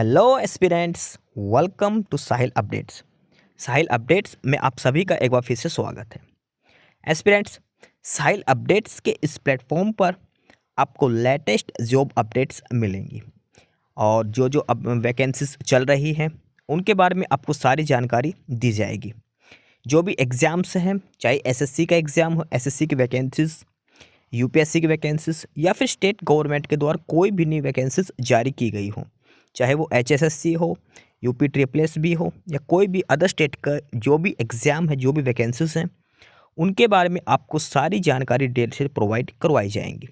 Hello aspirants, welcome to Sahil updates. Sahil updates में आप सभी का एक बार फिर से स्वागत है। एस्पिरेंट्स, साहिल अपडेट्स के इस प्लेटफॉर्म पर आपको लेटेस्ट जॉब अपडेट्स मिलेंगी और जो जो अब वैकेंसीज चल रही हैं उनके बारे में आपको सारी जानकारी दी जाएगी। जो भी एग्ज़ाम्स हैं, चाहे एसएससी का एग्ज़ाम हो, एसएससी की वैकेंसीज, यूपीएससी की वैकेंसीज या फिर स्टेट गवर्नमेंट के द्वारा कोई भी नई वैकेंसीज जारी की गई हो, चाहे वो एचएसएससी हो, यूपी ट्रिपल एस भी हो या कोई भी अदर स्टेट का जो भी एग्ज़ाम है, जो भी वैकेंसीज हैं, उनके बारे में आपको सारी जानकारी डेट से प्रोवाइड करवाई जाएंगी।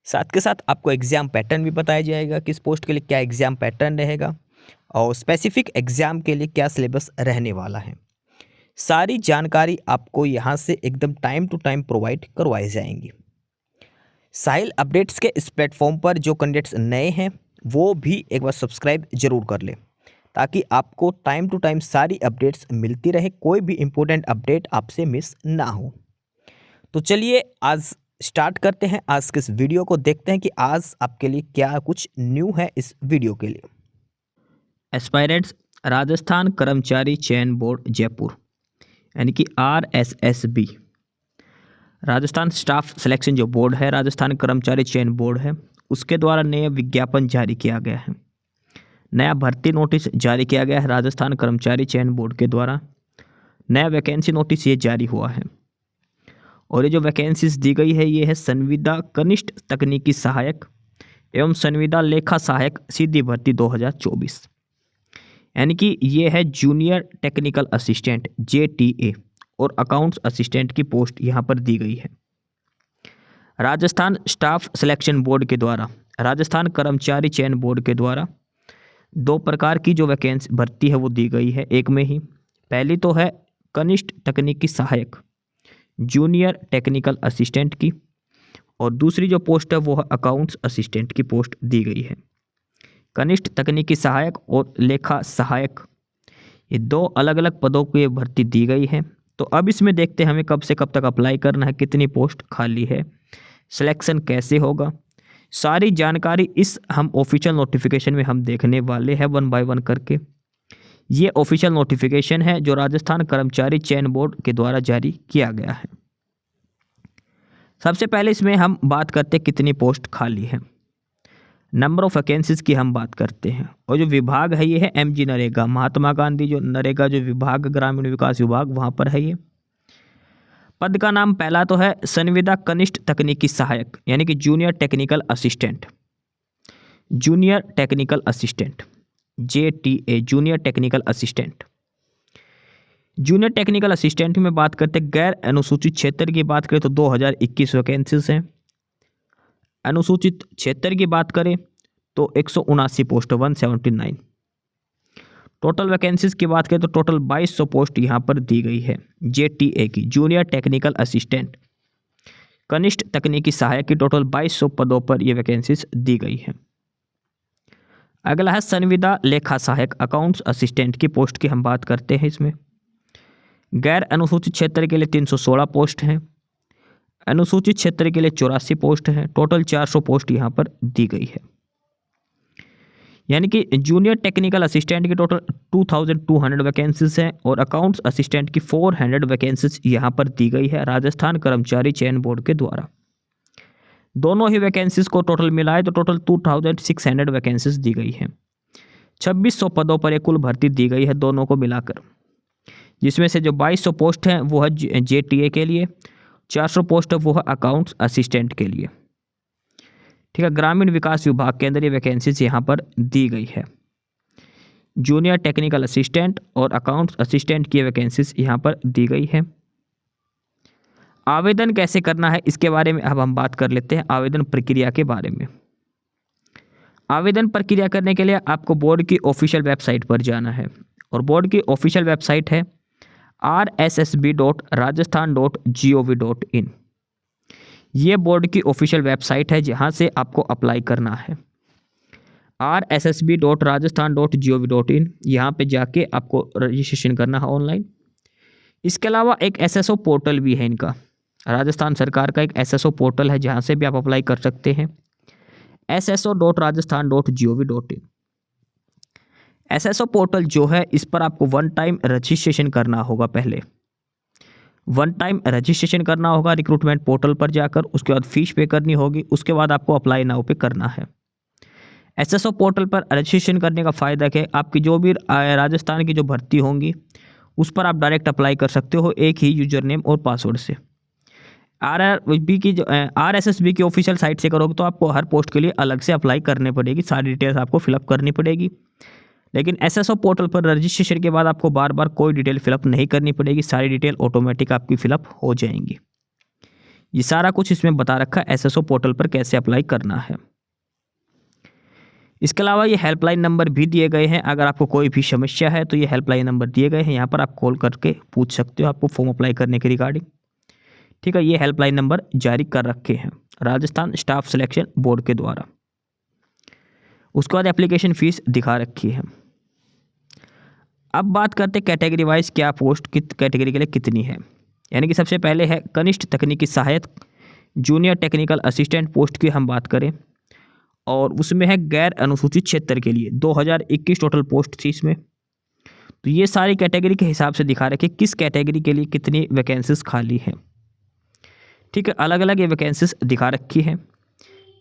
साथ के साथ आपको एग्ज़ाम पैटर्न भी बताया जाएगा, किस पोस्ट के लिए क्या एग्ज़ाम पैटर्न रहेगा और स्पेसिफिक एग्ज़ाम के लिए क्या सिलेबस रहने वाला है। सारी जानकारी आपको यहाँ से एकदम टाइम टू टाइम प्रोवाइड करवाई जाएंगी। साहिल अपडेट्स के इस प्लेटफॉर्म पर जो कैंडिडेट्स नए हैं वो भी एक बार सब्सक्राइब जरूर कर लें ताकि आपको टाइम टू टाइम सारी अपडेट्स मिलती रहे, कोई भी इम्पोर्टेंट अपडेट आपसे मिस ना हो। तो चलिए आज स्टार्ट करते हैं आज के इस वीडियो को, देखते हैं कि आज आपके लिए क्या कुछ न्यू है इस वीडियो के लिए। एस्पायरेंट्स राजस्थान कर्मचारी चयन बोर्ड जयपुर यानी कि RSSB, राजस्थान स्टाफ सिलेक्शन जो बोर्ड है, राजस्थान कर्मचारी चयन बोर्ड है, उसके द्वारा नया विज्ञापन जारी किया गया है। नया भर्ती नोटिस जारी किया गया है राजस्थान कर्मचारी चयन बोर्ड के द्वारा। नया वैकेंसी नोटिस ये जारी हुआ है और ये जो वैकेंसीज दी गई है ये है संविदा कनिष्ठ तकनीकी सहायक एवं संविदा लेखा सहायक सीधी भर्ती 2024, यानी कि ये है जूनियर टेक्निकल असिस्टेंट JTA और अकाउंट्स असिस्टेंट की पोस्ट यहाँ पर दी गई है। राजस्थान स्टाफ सिलेक्शन बोर्ड के द्वारा, राजस्थान कर्मचारी चयन बोर्ड के द्वारा दो प्रकार की जो वैकेंसी भर्ती है वो दी गई है एक में ही। पहली तो है कनिष्ठ तकनीकी सहायक जूनियर टेक्निकल असिस्टेंट की और दूसरी जो पोस्ट है वो है अकाउंट्स असिस्टेंट की पोस्ट दी गई है। कनिष्ठ तकनीकी सहायक और लेखा सहायक, ये दो अलग अलग पदों की भर्ती दी गई है। तो अब इसमें देखते हैं हमें कब से कब तक अप्लाई करना है, कितनी पोस्ट खाली है, सिलेक्शन कैसे होगा, सारी जानकारी इस हम ऑफिशियल नोटिफिकेशन में हम देखने वाले हैं वन बाय वन करके। ये ऑफिशियल नोटिफिकेशन है जो राजस्थान कर्मचारी चयन बोर्ड के द्वारा जारी किया गया है। सबसे पहले इसमें हम बात करते हैं कितनी पोस्ट खाली है, नंबर ऑफ वैकेंसीज की हम बात करते हैं। और जो विभाग है ये है MG नरेगा, महात्मा गांधी जो नरेगा जो विभाग ग्रामीण विकास विभाग वहाँ पर है ये। पद का नाम पहला तो है संविदा कनिष्ठ तकनीकी सहायक यानी कि junior technical assistant, junior technical assistant JTA, junior technical assistant. Junior technical assistant में बात करते हैं, गैर अनुसूचित क्षेत्र की बात करें तो 2021 वैकेंसीज हैं। अनुसूचित क्षेत्र की बात करें तो 179 पोस्ट 179। टोटल वैकेंसीज की बात करें तो टोटल 2200 पोस्ट यहाँ पर दी गई है JTA की, जूनियर टेक्निकल असिस्टेंट कनिष्ठ तकनीकी सहायक की टोटल 2200 पदों पर ये वैकेंसीज दी गई है। अगला है संविदा लेखा सहायक अकाउंट्स असिस्टेंट की पोस्ट की हम बात करते हैं। इसमें गैर अनुसूचित क्षेत्र के लिए 316 पोस्ट हैं, अनुसूचित क्षेत्र के लिए 84 पोस्ट हैं। टोटल 400 पोस्ट यहाँ पर दी गई है, यानी कि जूनियर टेक्निकल असिस्टेंट की टोटल 2200 वैकेंसीज हैं और अकाउंट्स असिस्टेंट की 400 वैकेंसीज यहाँ पर दी गई है राजस्थान कर्मचारी चयन बोर्ड के द्वारा। दोनों ही वैकेंसीज को टोटल मिलाए तो टोटल 2600 वैकेंसीज दी गई है। 2600 पदों पर एक कुल भर्ती दी गई है दोनों को मिलाकर, जिसमें से जो 2200 पोस्ट हैं वो है JTA के लिए, 400 पोस्ट है वो है अकाउंट्स असिस्टेंट के लिए। ठीक है, ग्रामीण विकास विभाग के अंदर ये वैकेंसीज यहाँ पर दी गई है। जूनियर टेक्निकल असिस्टेंट और अकाउंट्स असिस्टेंट की वैकेंसीज यहाँ पर दी गई है। आवेदन कैसे करना है इसके बारे में अब हम बात कर लेते हैं, आवेदन प्रक्रिया के बारे में। आवेदन प्रक्रिया करने के लिए आपको बोर्ड की ऑफिशियल वेबसाइट पर जाना है और बोर्ड की ऑफिशियल वेबसाइट है rssb.rajasthan.gov.in। ये बोर्ड की ऑफिशियल वेबसाइट है जहां से आपको अप्लाई करना है, rssb.rajasthan.gov.in। यहाँ पे जाके आपको रजिस्ट्रेशन करना है ऑनलाइन। इसके अलावा एक SSO पोर्टल भी है इनका, राजस्थान सरकार का एक SSO पोर्टल है जहाँ से भी आप अप्लाई कर सकते हैं, sso.rajasthan.gov.in। एसएसओ पोर्टल जो है इस पर आपको वन टाइम रजिस्ट्रेशन करना होगा। पहले वन टाइम रजिस्ट्रेशन करना होगा रिक्रूटमेंट पोर्टल पर जाकर, उसके बाद फीस पे करनी होगी, उसके बाद आपको अप्लाई नाउ पे करना है। एसएसओ पोर्टल पर रजिस्ट्रेशन करने का फ़ायदा क्या है, आपकी जो भी राजस्थान की जो भर्ती होंगी उस पर आप डायरेक्ट अप्लाई कर सकते हो एक ही यूजर नेम और पासवर्ड से। आरआरबी की जो आरएसएसबी की ऑफिशियल साइट से करोगे तो आपको हर पोस्ट के लिए अलग से अप्लाई करनी पड़ेगी, सारी डिटेल्स आपको फिलअप करनी पड़ेगी। लेकिन एसएसओ पोर्टल पर रजिस्ट्रेशन के बाद आपको बार बार कोई डिटेल फिलअप नहीं करनी पड़ेगी, सारी डिटेल ऑटोमेटिक आपकी फिलअप हो जाएंगी। ये सारा कुछ इसमें बता रखा है एसएसओ पोर्टल पर कैसे अप्लाई करना है। इसके अलावा ये हेल्पलाइन नंबर भी दिए गए हैं, अगर आपको कोई भी समस्या है तो ये हेल्पलाइन नंबर दिए गए हैं, यहाँ पर आप कॉल करके पूछ सकते हो आपको फॉर्म अप्लाई करने के रिगार्डिंग। ठीक है, ये हेल्पलाइन नंबर जारी कर रखे हैं राजस्थान स्टाफ सिलेक्शन बोर्ड के द्वारा। उसके बाद एप्लीकेशन फ़ीस दिखा रखी है। अब बात करते कैटेगरी वाइज क्या पोस्ट किस कैटेगरी के लिए कितनी है। यानी कि सबसे पहले है कनिष्ठ तकनीकी सहायक जूनियर टेक्निकल असिस्टेंट पोस्ट की हम बात करें, और उसमें है गैर अनुसूचित क्षेत्र के लिए 2021 टोटल पोस्ट थी इसमें। तो ये सारी कैटेगरी के हिसाब से दिखा रखे किस कैटेगरी के लिए कितनी वैकेंसीज खाली हैं। ठीक है, अलग अलग ये वैकेंसीज दिखा रखी हैं।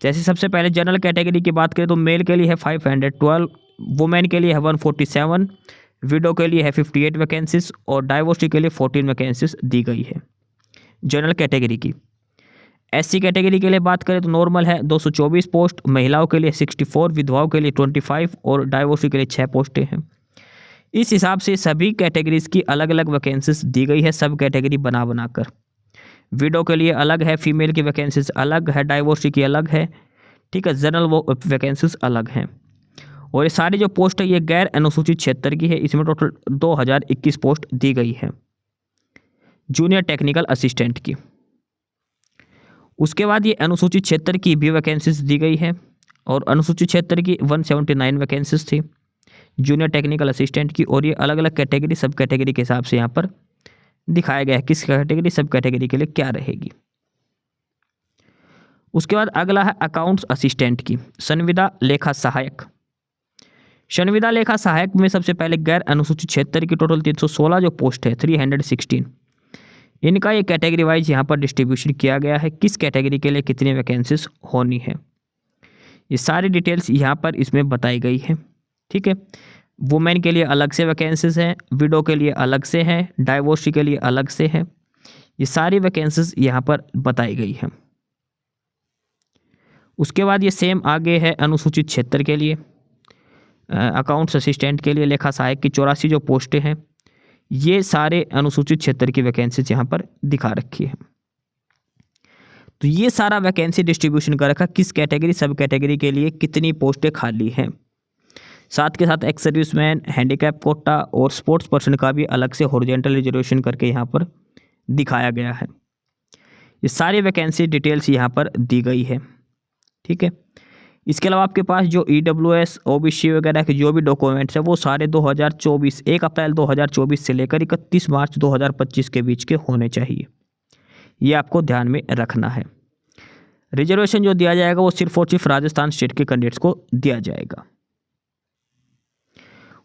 जैसे सबसे पहले जनरल कैटेगरी की बात करें तो मेल के लिए है 512, वुमेन के लिए है 147, विडो के लिए है 58 वैकेंसीज और डाइवोर्सी के लिए 14 वैकेंसीज दी गई है जनरल कैटेगरी की। एससी कैटेगरी के लिए बात करें तो नॉर्मल है 224 पोस्ट, महिलाओं के लिए 64, विधवाओं के लिए 25 और डाइवोर्सी के लिए 6 पोस्टें हैं। इस हिसाब से सभी कैटेगरीज की अलग अलग वैकेंसीज दी गई है, सब कैटेगरी बना बनाकर। विडो के लिए अलग है, फीमेल की वैकेंसीज अलग है, डाइवोर्सी की अलग है। ठीक है, जनरल वो वैकेंसीज अलग हैं। और ये सारी जो पोस्ट है ये गैर अनुसूचित क्षेत्र की है, इसमें टोटल 2021 पोस्ट दी गई है जूनियर टेक्निकल असिस्टेंट की। उसके बाद ये अनुसूचित क्षेत्र की भी वैकेंसीज दी गई है, और अनुसूचित क्षेत्र की 179 वैकेंसीज थी जूनियर टेक्निकल असिस्टेंट की। और ये अलग अलग कैटेगरी सब कैटेगरी के हिसाब से यहाँ पर दिखाया गया है किस कैटेगरी सब कैटेगरी के लिए क्या रहेगी। उसके बाद अगला है अकाउंट्स असिस्टेंट की संविदा लेखा सहायक। संविदा लेखा सहायक में सबसे पहले गैर अनुसूचित क्षेत्र की टोटल 316 जो पोस्ट है 316, इनका ये कैटेगरी वाइज यहाँ पर डिस्ट्रीब्यूशन किया गया है किस कैटेगरी के लिए कितनी वैकेंसीज होनी है। ये सारी डिटेल्स यहाँ पर इसमें बताई गई है। ठीक है, वुमेन के लिए अलग से वैकेंसीज हैं, विडो के लिए अलग से हैं, डाइवोर्सी के लिए अलग से हैं। ये सारी वैकेंसीज यहाँ पर बताई गई हैं। उसके बाद ये सेम आगे है अनुसूचित क्षेत्र के लिए अकाउंट्स असिस्टेंट के लिए लेखा सहायक की 84 जो पोस्टें हैं, ये सारे अनुसूचित क्षेत्र की वैकेंसीज यहाँ पर दिखा रखी है। तो ये सारा वैकेंसी डिस्ट्रीब्यूशन कर रखा किस कैटेगरी सब कैटेगरी के लिए कितनी पोस्टें खाली हैं। साथ के साथ एक्स सर्विसमैन, हैंडीकैप कोटा और स्पोर्ट्स पर्सन का भी अलग से हॉरिजॉन्टल रिजर्वेशन करके यहाँ पर दिखाया गया है। ये सारी वैकेंसी डिटेल्स यहाँ पर दी गई है। ठीक है, इसके अलावा आपके पास जो EWS OBC वगैरह के जो भी डॉक्यूमेंट्स है वो सारे 2024 1 अप्रैल 2024 से लेकर 31 मार्च 2025 के बीच के होने चाहिए। ये आपको ध्यान में रखना है। रिजर्वेशन जो दिया जाएगा वो सिर्फ और सिर्फ राजस्थान स्टेट के कैंडिडेट्स को दिया जाएगा।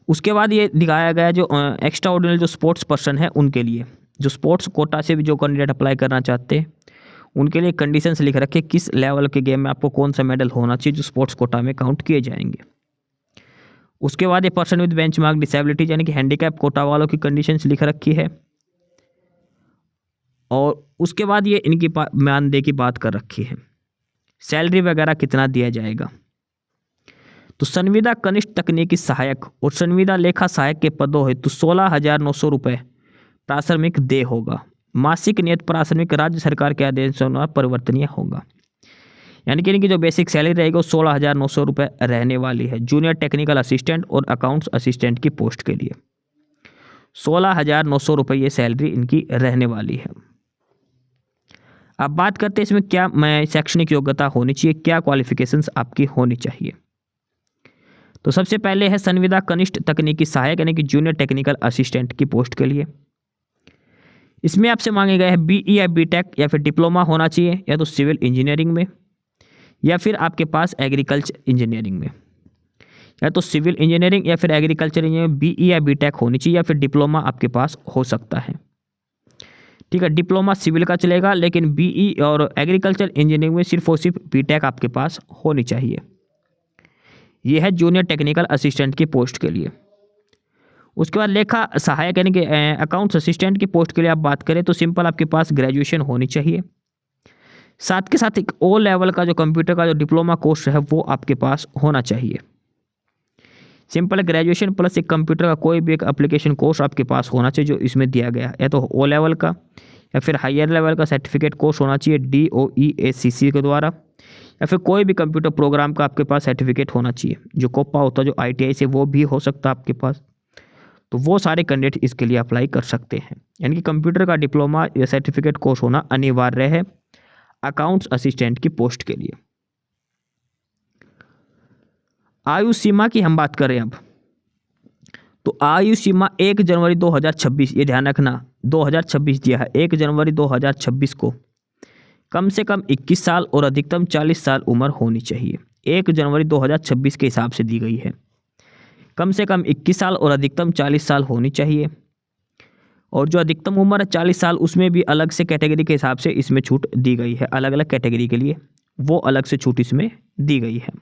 उसके बाद ये दिखाया गया जो एक्स्ट्रा ऑर्डिनरी जो स्पोर्ट्स पर्सन है उनके लिए, जो स्पोर्ट्स कोटा से भी जो कैंडिडेट अप्लाई करना चाहते हैं उनके लिए कंडीशंस लिख रखे किस लेवल के गेम में आपको कौन सा मेडल होना चाहिए जो स्पोर्ट्स कोटा में काउंट किए जाएंगे। उसके बाद ये पर्सन विद बेंचमार्क डिसेबिलिटी यानी कि हैंडीकैप कोटा वालों की कंडीशंस लिख रखी है। और उसके बाद ये इनकी मानदेय की बात कर रखी है, सैलरी वगैरह कितना दिया जाएगा। तो संविदा कनिष्ठ तकनीकी सहायक और संविदा लेखा सहायक के पदों हेतु 16,900 रुपये प्राथमिक देय होगा। मासिक नियत प्राथमिक राज्य सरकार के आदेशानुसार परिवर्तनीय होगा। यानी कि इनकी जो बेसिक सैलरी रहेगी वो 16,900 रुपये रहने वाली है जूनियर टेक्निकल असिस्टेंट और अकाउंट्स असिस्टेंट की पोस्ट के लिए। 16,900 रुपये ये सैलरी इनकी रहने वाली है। अब बात करते हैं इसमें क्या शैक्षणिक योग्यता होनी चाहिए, क्या क्वालिफिकेशंस आपकी होनी चाहिए। तो सबसे पहले है संविदा कनिष्ठ तकनीकी सहायक यानी कि जूनियर टेक्निकल असिस्टेंट की पोस्ट के लिए। इसमें आपसे मांगे गए हैं BE या BTech या फिर डिप्लोमा होना चाहिए, या तो सिविल इंजीनियरिंग में या फिर आपके पास एग्रीकल्चर इंजीनियरिंग में। या तो सिविल इंजीनियरिंग या फिर एग्रीकल्चर इंजीनियरिंग बीई या बीटेक होनी चाहिए, या फिर डिप्लोमा आपके पास हो सकता है। ठीक है, डिप्लोमा सिविल का चलेगा, लेकिन बीई और एग्रीकल्चर इंजीनियरिंग में सिर्फ और सिर्फ बीटेक आपके पास होनी चाहिए। यह है जूनियर टेक्निकल असिस्टेंट की पोस्ट के लिए। उसके बाद लेखा सहायक यानी कि अकाउंट्स असिस्टेंट की पोस्ट के लिए आप बात करें तो सिंपल आपके पास ग्रेजुएशन होनी चाहिए, साथ के साथ एक ओ लेवल का जो कंप्यूटर का जो डिप्लोमा कोर्स है वो आपके पास होना चाहिए। सिंपल ग्रेजुएशन प्लस एक कंप्यूटर का कोई भी एक एप्लीकेशन कोर्स आपके पास होना चाहिए जो इसमें दिया गया है, या तो ओ लेवल का या फिर हायर लेवल का सर्टिफिकेट कोर्स होना चाहिए DOEACC के द्वारा, या फिर कोई भी कंप्यूटर प्रोग्राम का आपके पास सर्टिफिकेट होना चाहिए। जो कोपा होता है जो ITI से वो भी हो सकता है आपके पास, तो वो सारे कैंडिडेट इसके लिए अप्लाई कर सकते हैं। यानी कि कंप्यूटर का डिप्लोमा या सर्टिफिकेट कोर्स होना अनिवार्य है अकाउंट्स असिस्टेंट की पोस्ट के लिए। आयु सीमा की हम बात करें अब, तो आयु सीमा 1 जनवरी 2026, ये ध्यान रखना 2026 दिया है, 1 जनवरी 2026 को कम से कम 21 साल और अधिकतम 40 साल उम्र होनी चाहिए। 1 जनवरी 2026 के हिसाब से दी गई है, कम से कम 21 साल और अधिकतम 40 साल होनी चाहिए। और जो अधिकतम उम्र है 40 साल, उसमें भी अलग से कैटेगरी के हिसाब से इसमें छूट दी गई है, अलग अलग कैटेगरी के लिए वो अलग से छूट इसमें दी गई है।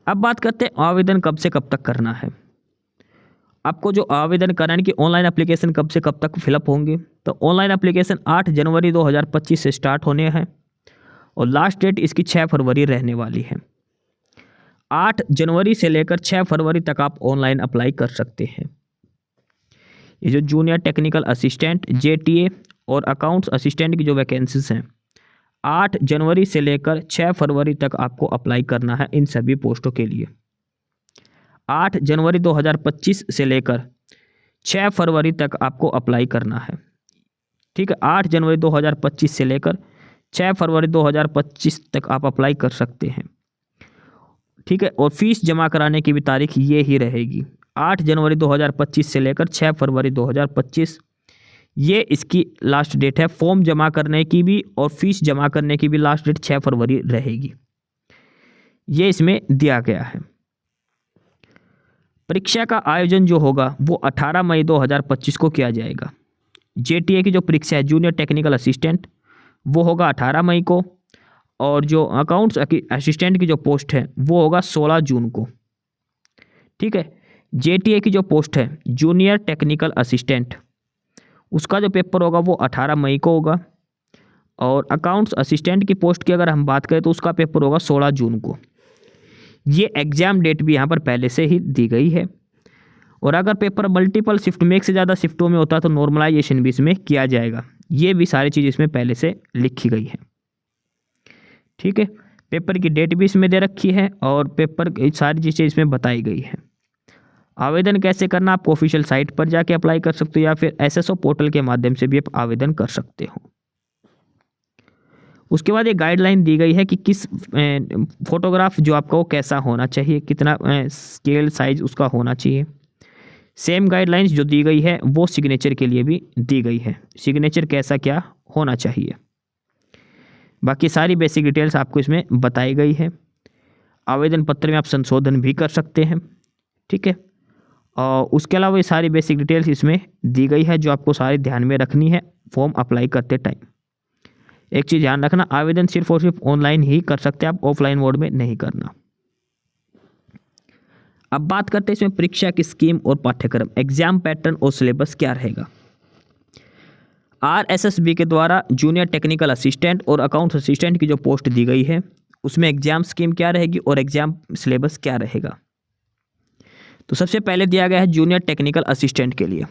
अब बात करते हैं आवेदन कब से कब तक करना है। आपको जो आवेदन कराने की ऑनलाइन एप्लीकेशन कब से कब तक फिलअप होंगे, तो ऑनलाइन एप्लीकेशन 8 जनवरी 2025 से स्टार्ट होने हैं और लास्ट डेट इसकी 6 फरवरी रहने वाली है। 8 जनवरी से लेकर 6 फरवरी तक आप ऑनलाइन अप्लाई कर सकते हैं। ये जो जूनियर टेक्निकल असिस्टेंट JTA और अकाउंट्स असिस्टेंट की जो वैकेंसीज हैं 8 जनवरी से लेकर 6 फरवरी तक आपको अप्लाई करना है इन सभी पोस्टों के लिए। 8 जनवरी 2025 से लेकर 6 फरवरी तक आपको अप्लाई करना है। ठीक है, 8 जनवरी 2025 से लेकर 6 फरवरी 2025 तक आप अप्लाई कर सकते हैं। ठीक है, और फीस जमा कराने की भी तारीख ये ही रहेगी, 8 जनवरी 2025 से लेकर 6 फरवरी 2025, ये इसकी लास्ट डेट है। फॉर्म जमा करने की भी और फीस जमा करने की भी लास्ट डेट 6 फरवरी रहेगी, ये इसमें दिया गया है। परीक्षा का आयोजन जो होगा वो 18 मई 2025 को किया जाएगा। JTA की जो परीक्षा है जूनियर टेक्निकल असिस्टेंट वो होगा 18 मई को, और जो अकाउंट्स असिस्टेंट की जो पोस्ट है वो होगा 16 जून को। ठीक है, JTA की जो पोस्ट है जूनियर टेक्निकल असिस्टेंट, उसका जो पेपर होगा वो 18 मई को होगा, और अकाउंट्स असिस्टेंट की पोस्ट की अगर हम बात करें तो उसका पेपर होगा 16 जून को। ये एग्ज़ाम डेट भी यहाँ पर पहले से ही दी गई है। और अगर पेपर मल्टीपल शिफ्ट में, एक से ज़्यादा शिफ्टों में होता है तो नॉर्मलाइजेशन भी इसमें किया जाएगा। ये भी सारी चीज़ इसमें पहले से लिखी गई है। ठीक है, पेपर की डेट भी इसमें दे रखी है और पेपर की सारी चीज़ें इसमें बताई गई है। आवेदन कैसे करना, आप ऑफिशियल साइट पर जाके अप्लाई कर सकते हो या फिर SSO पोर्टल के माध्यम से भी आप आवेदन कर सकते हो। उसके बाद एक गाइडलाइन दी गई है कि किस फोटोग्राफ जो आपका वो कैसा होना चाहिए, कितना स्केल साइज उसका होना चाहिए। सेम गाइडलाइंस जो दी गई है वो सिग्नेचर के लिए भी दी गई है, सिग्नेचर कैसा क्या होना चाहिए। बाकी सारी बेसिक डिटेल्स आपको इसमें बताई गई है। आवेदन पत्र में आप संशोधन भी कर सकते हैं। ठीक है, और उसके अलावा ये सारी बेसिक डिटेल्स इसमें दी गई है जो आपको सारी ध्यान में रखनी है फॉर्म अप्लाई करते टाइम। एक चीज़ ध्यान रखना, आवेदन सिर्फ और सिर्फ ऑनलाइन ही कर सकते हैं आप, ऑफलाइन मोड में नहीं करना। अब बात करते हैं इसमें परीक्षा की स्कीम और पाठ्यक्रम, एग्जाम पैटर्न और सिलेबस क्या रहेगा। RSSB के द्वारा जूनियर टेक्निकल असिस्टेंट और अकाउंट्स असिस्टेंट की जो पोस्ट दी गई है उसमें एग्जाम स्कीम क्या रहेगी और एग्जाम सिलेबस क्या रहेगा। तो सबसे पहले दिया गया है जूनियर टेक्निकल असिस्टेंट के लिए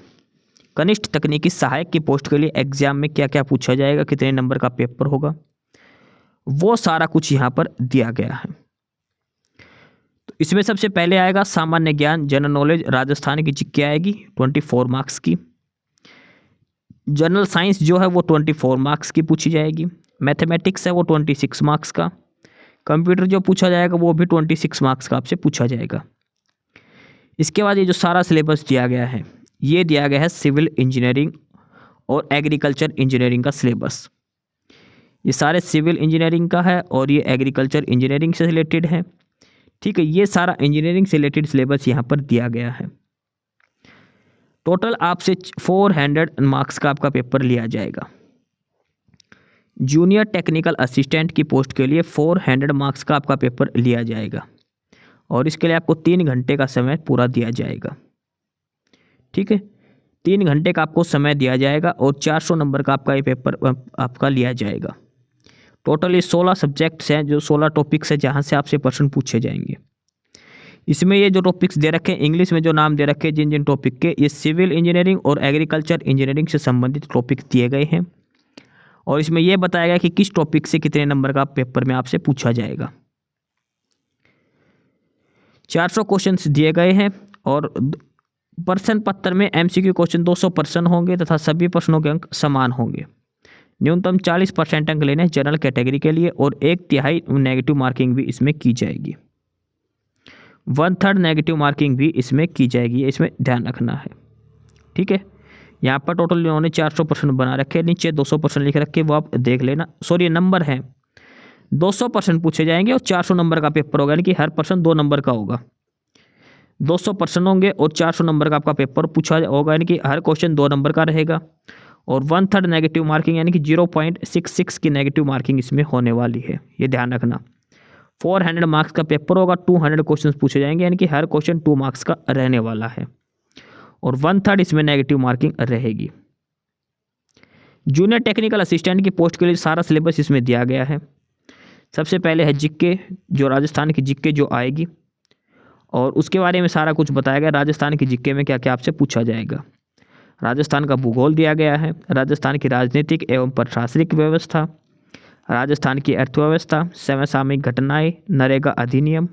कनिष्ठ तकनीकी सहायक की पोस्ट के लिए एग्जाम में क्या क्या पूछा जाएगा, कितने नंबर का पेपर होगा, वो सारा कुछ यहाँ पर दिया गया है। तो इसमें सबसे पहले आएगा सामान्य ज्ञान जनरल नॉलेज, राजस्थान की जीके आएगी 24 मार्क्स की। जनरल साइंस जो है वो 24 मार्क्स की पूछी जाएगी। मैथमेटिक्स है वो 26 मार्क्स का। कंप्यूटर जो पूछा जाएगा वो भी 26 मार्क्स का आपसे पूछा जाएगा। इसके बाद ये जो सारा सिलेबस दिया गया है ये दिया गया है सिविल इंजीनियरिंग और एग्रीकल्चर इंजीनियरिंग का सिलेबस। ये सारे सिविल इंजीनियरिंग का है और ये एग्रीकल्चर इंजीनियरिंग से रिलेटेड है। ठीक है, ये सारा इंजीनियरिंग से रिलेटेड सिलेबस यहाँ पर दिया गया है। टोटल आपसे 400 मार्क्स का आपका पेपर लिया जाएगा। जूनियर टेक्निकल असिस्टेंट की पोस्ट के लिए 400 मार्क्स का आपका पेपर लिया जाएगा और इसके लिए आपको 3 घंटे का समय पूरा दिया जाएगा। ठीक है, 3 घंटे का आपको समय दिया जाएगा और 400 नंबर का आपका ये पेपर आपका लिया जाएगा। टोटल ये 16 सब्जेक्ट्स हैं, जो 16 टॉपिक्स हैं जहाँ से आपसे प्रश्न पूछे जाएंगे। इसमें ये जो टॉपिक्स दे रखे हैं, इंग्लिश में जो नाम दे रखे हैं जिन जिन टॉपिक के, ये सिविल इंजीनियरिंग और एग्रीकल्चर इंजीनियरिंग से संबंधित टॉपिक दिए गए हैं और इसमें यह बताया गया कि किस टॉपिक से कितने नंबर का पेपर में आपसे पूछा जाएगा। 400 क्वेश्चंस दिए गए हैं और प्रश्न पत्र में एमसीक्यू क्वेश्चन 200 प्रश्न होंगे तथा सभी प्रश्नों के अंक समान होंगे। न्यूनतम 40% अंक लेने जनरल कैटेगरी के लिए और 1/3 नेगेटिव मार्किंग भी इसमें की जाएगी। 1/3 नेगेटिव मार्किंग भी इसमें की जाएगी, इसमें ध्यान रखना है। ठीक है, यहाँ पर टोटल इन्होंने 400 प्रश्न बना रखे, नीचे 200 प्रश्न लिख रखे, वो आप देख लेना। सॉरी, नंबर है 200 प्रश्न पूछे जाएंगे और 400 नंबर का पेपर होगा, यानी कि हर प्रश्न 2 नंबर का होगा। 200 प्रश्न होंगे और 400 नंबर का आपका पेपर पूछा होगा, यानी कि हर क्वेश्चन 2 नंबर का रहेगा और 1/3 नेगेटिव मार्किंग यानी कि 0.66 की नेगेटिव मार्किंग इसमें होने वाली है, ये ध्यान रखना। 400 मार्क्स का पेपर होगा, 200 क्वेश्चन पूछे जाएंगे, यानी कि हर क्वेश्चन 2 मार्क्स का रहने वाला है और 1/3 इसमें नेगेटिव मार्किंग रहेगी। जूनियर टेक्निकल असिस्टेंट की पोस्ट के लिए सारा सिलेबस इसमें दिया गया है। सबसे पहले है जीके, जो राजस्थान की जीके जो आएगी और उसके बारे में सारा कुछ बताया गया। राजस्थान की जीके में क्या क्या आपसे पूछा जाएगा। राजस्थान का भूगोल दिया गया है, राजस्थान की राजनीतिक एवं प्रशासनिक व्यवस्था, राजस्थान की अर्थव्यवस्था, समसामयिक घटनाएं, नरेगा अधिनियम।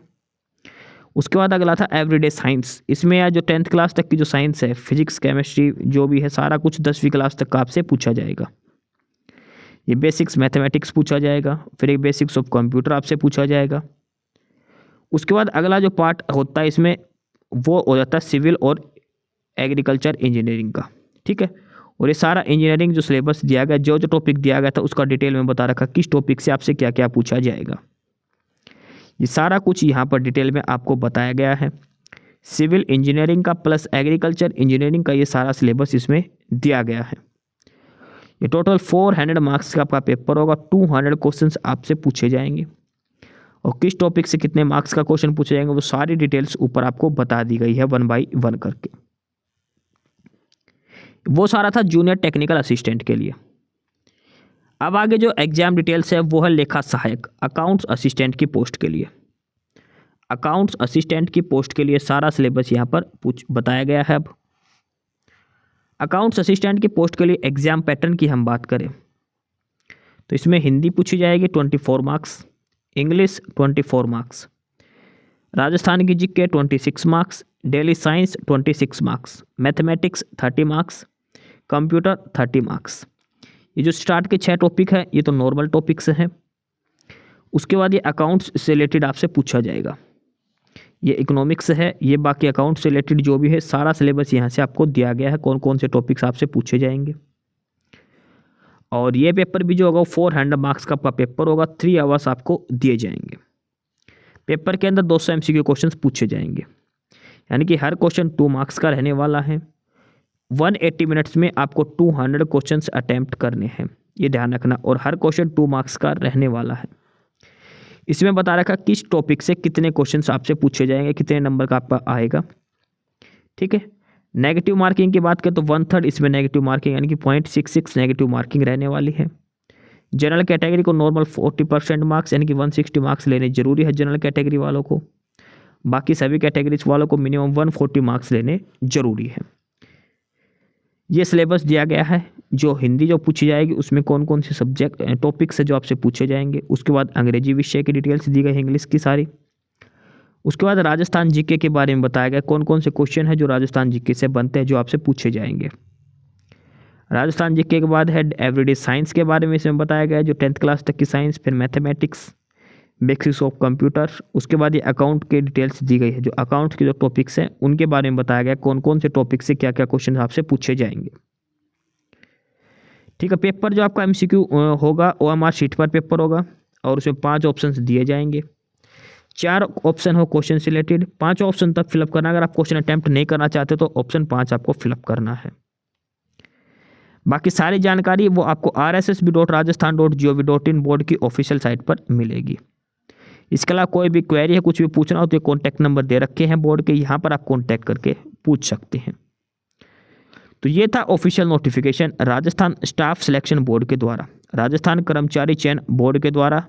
उसके बाद अगला था एवरीडे साइंस। इसमें या जो 10th क्लास तक की जो साइंस है, फिजिक्स केमिस्ट्री जो भी है, सारा कुछ 10वीं क्लास तक का आपसे पूछा जाएगा। ये बेसिक्स मैथमेटिक्स पूछा जाएगा, फिर एक बेसिक्स ऑफ कंप्यूटर आपसे पूछा जाएगा। उसके बाद अगला जो पार्ट होता है इसमें वो हो जाता है सिविल और एग्रीकल्चर इंजीनियरिंग का। ठीक है, और ये सारा इंजीनियरिंग जो सिलेबस दिया गया, जो जो टॉपिक दिया गया था उसका डिटेल में बता रखा, किस टॉपिक से आपसे क्या क्या पूछा जाएगा। ये सारा कुछ यहाँ पर डिटेल में आपको बताया गया है। सिविल इंजीनियरिंग का प्लस एग्रीकल्चर इंजीनियरिंग का ये सारा सिलेबस इसमें दिया गया है। ये टोटल 400 मार्क्स का आपका पेपर होगा, 200 क्वेश्चंस आपसे पूछे जाएंगे और किस टॉपिक से कितने मार्क्स का क्वेश्चन पूछे जाएंगे वो सारी डिटेल्स ऊपर आपको बता दी गई है 1 by 1 करके। वो सारा था जूनियर टेक्निकल असिस्टेंट के लिए। अब आगे जो एग्जाम डिटेल्स है वो है लेखा सहायक, अकाउंट्स असिस्टेंट की पोस्ट के लिए। अकाउंट्स असिस्टेंट की पोस्ट के लिए सारा सिलेबस यहाँ पर बताया गया है। अब अकाउंट्स असिस्टेंट की पोस्ट के लिए एग्जाम पैटर्न की हम बात करें तो इसमें हिंदी पूछी जाएगी 24 मार्क्स, इंग्लिश 24 मार्क्स, राजस्थान की GK 26 marks, daily science 26 marks, mathematics 30 marks, computer 30 marks. ये जो स्टार्ट के 6 टॉपिक है ये तो नॉर्मल टॉपिक्स हैं। उसके बाद ये अकाउंट्स से रिलेटेड आपसे पूछा जाएगा, ये इकोनॉमिक्स है, ये बाकी अकाउंट से रिलेटेड जो भी है सारा सिलेबस यहाँ से आपको दिया गया है, कौन कौन से टॉपिक्स आपसे पूछे जाएंगे। और ये पेपर भी जो होगा 400 मार्क्स का आपका पेपर होगा, 3 आवर्स आपको दिए जाएंगे। पेपर के अंदर 200 MCQ क्वेश्चन पूछे जाएंगे, यानी कि हर क्वेश्चन 2 मार्क्स का रहने वाला है। 180 मिनट्स में आपको 200 क्वेश्चंस अटैम्प्ट करने हैं, ये ध्यान रखना, और हर क्वेश्चन 2 मार्क्स का रहने वाला है। इसमें बता रखा किस टॉपिक से कितने क्वेश्चंस आपसे पूछे जाएंगे, कितने नंबर का आपका आएगा। ठीक है, नेगेटिव मार्किंग की बात करें तो 1/3 इसमें नेगेटिव मार्किंग यानी कि 0.66 नेगेटिव मार्किंग रहने वाली है। जनरल कैटेगरी को नॉर्मल 40% मार्क्स यानी कि 160 मार्क्स लेने जरूरी है जनरल कैटेगरी वालों को। बाकी सभी कैटेगरीज वालों को मिनिमम 140 मार्क्स लेने जरूरी है। ये सिलेबस दिया गया है। जो हिंदी जो पूछी जाएगी उसमें कौन कौन से सब्जेक्ट टॉपिक्स है जो आपसे पूछे जाएंगे। उसके बाद अंग्रेजी विषय की डिटेल्स दी गई है, इंग्लिश की सारी। उसके बाद राजस्थान जीके के बारे में बताया गया कौन कौन से क्वेश्चन है जो राजस्थान जीके से बनते हैं जो आपसे पूछे जाएंगे। राजस्थान जीके के बाद है एवरीडे साइंस के बारे में इसमें बताया गया है, जो 10th क्लास तक की साइंस, फिर मैथमेटिक्स, बेसिक्स ऑफ कंप्यूटर। उसके बाद ये अकाउंट के डिटेल्स दी गई है, जो अकाउंट के जो टॉपिक्स हैं उनके बारे में बताया गया कौन कौन से टॉपिक से क्या क्या क्वेश्चन आपसे पूछे जाएंगे। ठीक है, पेपर जो आपका MCQ होगा OMR शीट पर पेपर होगा और उसमें 5 ऑप्शंस दिए जाएंगे। 4 ऑप्शन हो क्वेश्चन से रिलेटेड, 5 ऑप्शन तक फिलअप करना। अगर आप क्वेश्चन अटेम्प्ट नहीं करना चाहते तो ऑप्शन 5 आपको फिलअप करना है। बाकी सारी जानकारी वो आपको rssb.rajasthan.gov.in बोर्ड की ऑफिशियल साइट पर मिलेगी। इसके अलावा कोई भी क्वेरी है, कुछ भी पूछना हो तो ये कॉन्टैक्ट नंबर दे रखे हैं बोर्ड के, यहाँ पर आप कॉन्टैक्ट करके पूछ सकते हैं। तो ये था official notification Rajasthan staff selection board के द्वारा, राजस्थान कर्मचारी चयन बोर्ड के द्वारा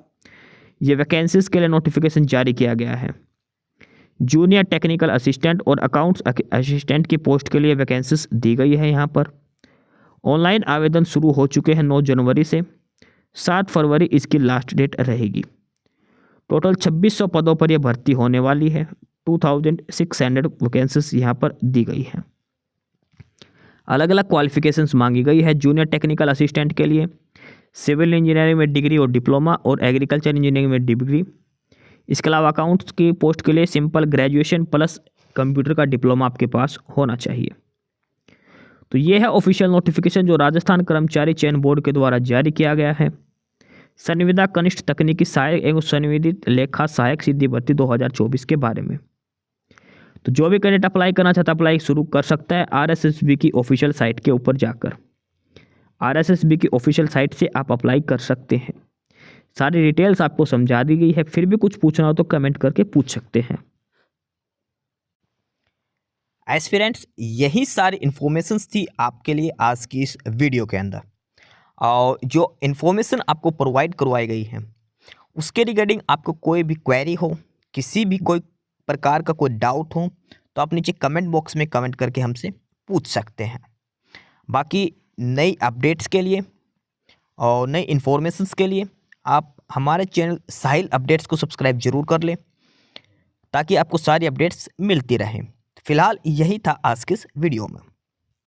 ये वैकेंसीज के लिए नोटिफिकेशन जारी किया गया है। जूनियर टेक्निकल असिस्टेंट और अकाउंट्स असिस्टेंट की पोस्ट के लिए वैकेंसीज दी गई है। यहाँ पर ऑनलाइन आवेदन शुरू हो चुके हैं 9 जनवरी से, 7 फरवरी इसकी लास्ट डेट रहेगी। टोटल 2600 पदों पर यह भर्ती होने वाली है। 2600 वैकेंसीज यहाँ पर दी गई है। अलग अलग क्वालिफिकेशंस मांगी गई है। जूनियर टेक्निकल असिस्टेंट के लिए सिविल इंजीनियरिंग में डिग्री और डिप्लोमा और एग्रीकल्चर इंजीनियरिंग में डिग्री। इसके अलावा अकाउंट्स की पोस्ट के लिए सिंपल ग्रेजुएशन प्लस कंप्यूटर का डिप्लोमा आपके पास होना चाहिए। तो ये है ऑफिशियल नोटिफिकेशन जो राजस्थान कर्मचारी चयन बोर्ड के द्वारा जारी किया गया है। संविदा कनिष्ठ तकनीकी सहायक एवं संविदित लेखा सहायक सीधी भर्ती 2024 के बारे में। तो जो भी कैंडिडेट अप्लाई करना चाहता है अप्लाई शुरू कर सकता है आरएसएसबी की ऑफिशियल साइट के ऊपर जाकर। आरएसएसबी की ऑफिशियल साइट से आप अप्लाई कर सकते हैं। सारी डिटेल्स आपको समझा दी गई है। फिर भी कुछ पूछना हो तो कमेंट करके पूछ सकते हैं। एस्पिरेंट्स, यही सारी इन्फॉर्मेशंस थी आपके लिए आज की इस वीडियो के अंदर। और जो इन्फॉर्मेशन आपको प्रोवाइड करवाई गई है उसके रिगार्डिंग आपको कोई भी क्वेरी हो, किसी भी कोई प्रकार का कोई डाउट हो तो आप नीचे कमेंट बॉक्स में कमेंट करके हमसे पूछ सकते हैं। बाकी नई अपडेट्स के लिए और नई इन्फॉर्मेशंस के लिए आप हमारे चैनल साहिल अपडेट्स को सब्सक्राइब जरूर कर लें ताकि आपको सारी अपडेट्स मिलती रहें। फिलहाल यही था आज के इस वीडियो में।